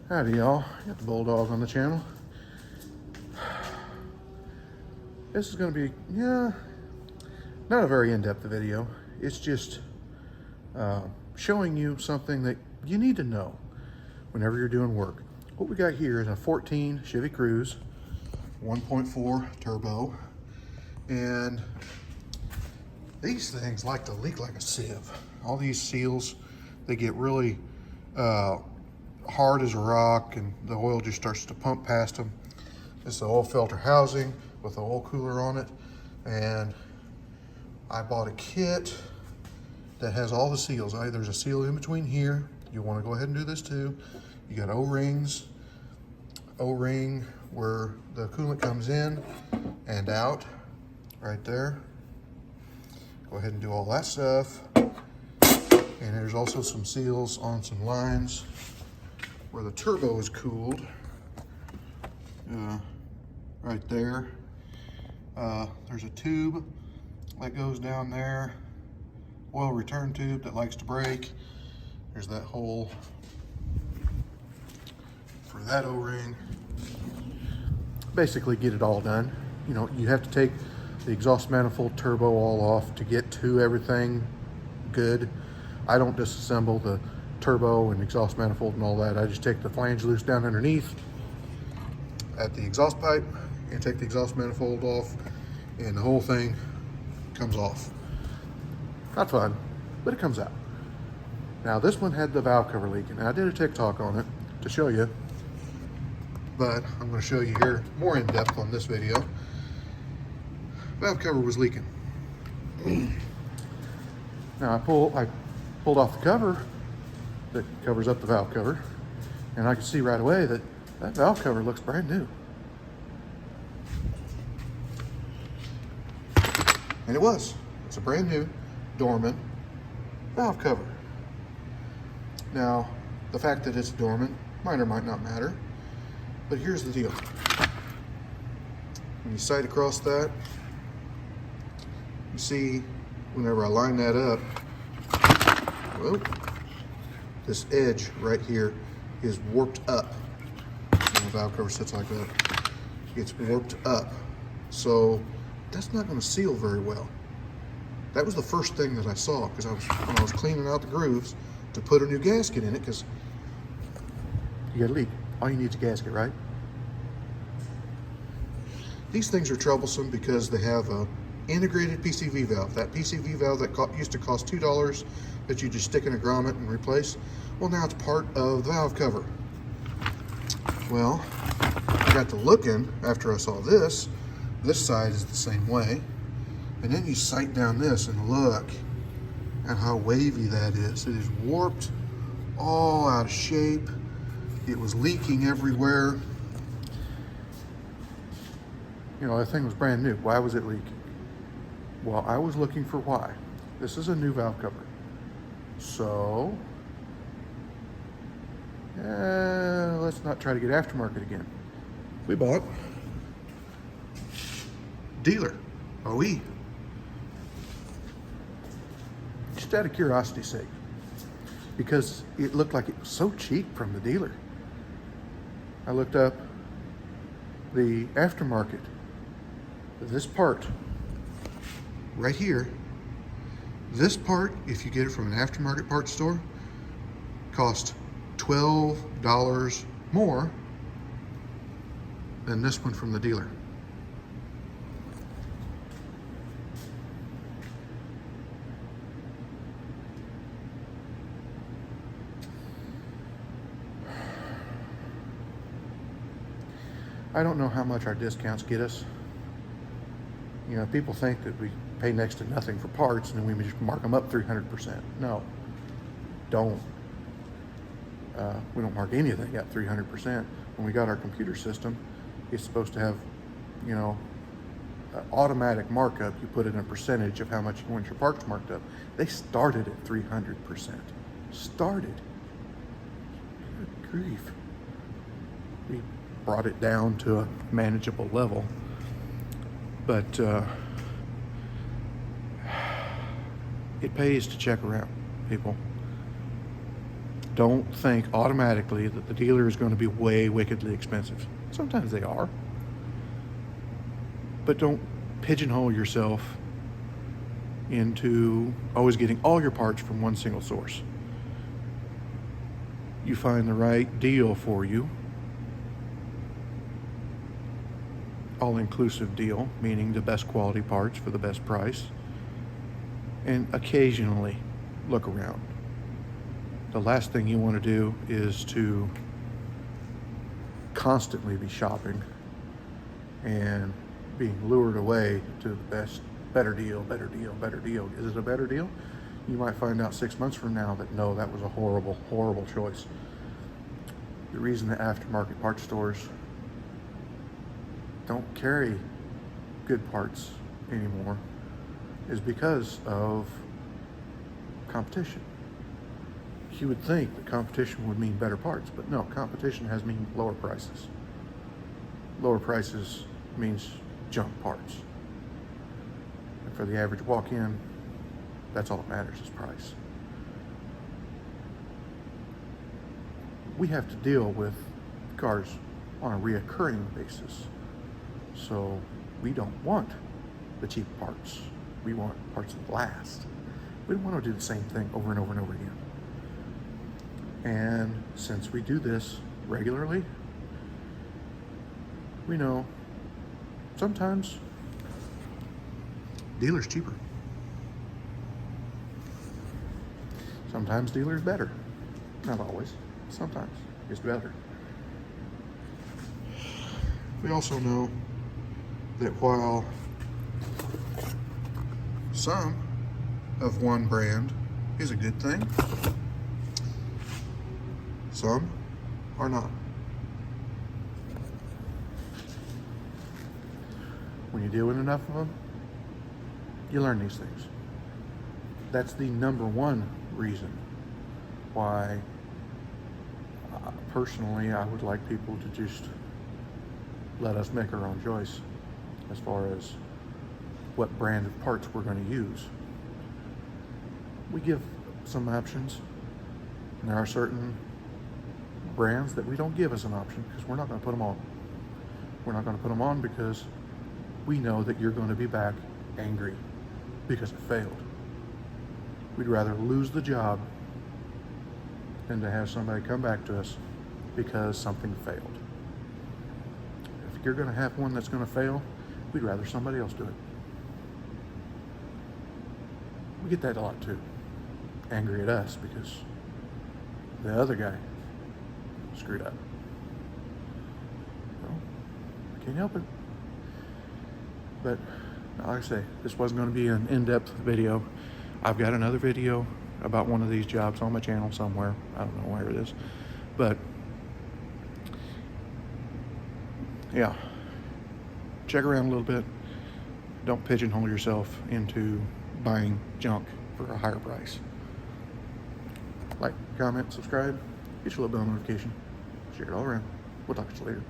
Howdy y'all, got the Bulldog on the channel. This is gonna be, not a very in-depth video. It's just showing you something that you need to know whenever you're doing work. What we got here is a 14 Chevy Cruze, 1.4 turbo, and these things like to leak like a sieve. All these seals, they get really hard as a rock and the oil just starts to pump past them. This is the oil filter housing with the oil cooler on it, and I bought a kit that has all the seals. There's a seal in between here. You want to go ahead and do this too. You got O-rings, O-ring where the coolant comes in and out right there. Go ahead and do all that stuff. And there's also some seals on some lines where the turbo is cooled, right there. There's a tube that goes down there, oil return tube that likes to break. There's that hole for that O-ring. Basically get it all done. You know, you have to take the exhaust manifold turbo all off to get to everything good. I don't disassemble the turbo and exhaust manifold and all that. I just take the flange loose down underneath at the exhaust pipe and take the exhaust manifold off, and the whole thing comes off. Not fun, but it comes out. Now this one had the valve cover leaking. Now I did a TikTok on it to show you, but I'm going to show you here more in depth on this video. Valve cover was leaking. Now I pulled off the cover that covers up the valve cover, and I could see right away that that valve cover looks brand new. And it was. It's a brand new dormant valve cover. Now, the fact that it's dormant might or might not matter, but here's the deal. When you sight across that, you see whenever I line that up, well, this edge right here is warped up. When the valve cover sits like that, it's warped up. So that's not going to seal very well. That was the first thing that I saw, because when I was cleaning out the grooves to put a new gasket in it, because you got a leak. All you need is a gasket, right? These things are troublesome because they have a integrated PCV valve. That PCV valve that used to cost $2 that you just stick in a grommet and replace, well, now it's part of the valve cover. Well, I got to looking after I saw this. This side is the same way. And then you sight down this and look at how wavy that is. It is warped, all out of shape. It was leaking everywhere. You know, that thing was brand new. Why was it leaking? Well, I was looking for why. This is a new valve cover. So, let's not try to get aftermarket again. We bought dealer, OE. Just out of curiosity's sake, because it looked like it was so cheap from the dealer. I looked up the aftermarket. This part right here, this part, if you get it from an aftermarket parts store, cost $12 more than this one from the dealer. I don't know how much our discounts get us. You know, people think that we pay next to nothing for parts and then we just mark them up 300%. No, don't. We don't mark anything up 300%. When we got our computer system, it's supposed to have, you know, automatic markup. You put in a percentage of how much you want your parts marked up. They started at 300%. Started. Good grief. We brought it down to a manageable level. But it pays to check around, people. don't think automatically that the dealer is going to be way wickedly expensive. Sometimes they are. But don't pigeonhole yourself into always getting all your parts from one single source. You find the right deal for you, all-inclusive deal, meaning the best quality parts for the best price, and occasionally look around. The last thing you want to do is to constantly be shopping and being lured away to the best, better deal, better deal, better deal. Is it a better deal? You might find out 6 months from now that no, that was a horrible, horrible choice. The reason the aftermarket parts stores don't carry good parts anymore is because of competition. You would think that competition would mean better parts, but no, competition has mean lower prices. Lower prices means junk parts. And for the average walk-in, that's all that matters is price. We have to deal with cars on a reoccurring basis. So we don't want the cheap parts. We want parts that last. We don't want to do the same thing over and over and over again. And since we do this regularly, we know sometimes dealer's cheaper. Sometimes dealer's better. Not always. Sometimes it's better. We also know that while some of one brand is a good thing, some are not. When you deal with enough of them, you learn these things. That's the number one reason why personally I would like people to just let us make our own choice as far as what brand of parts we're going to use. We give some options, and there are certain brands that we don't give as an option because we're not going to put them on. We're not going to put them on because we know that you're going to be back angry because it failed. We'd rather lose the job than to have somebody come back to us because something failed. If you're going to have one that's going to fail, we'd rather somebody else do it. We get that a lot too. Angry at us because the other guy screwed up. Well, I can't help it. But like I say, this wasn't going to be an in-depth video. I've got another video about one of these jobs on my channel somewhere. I don't know where it is. But yeah, check around a little bit. Don't pigeonhole yourself into buying junk for a higher price. Like, comment, subscribe, get your little bell notification, share it all around. We'll talk to you later.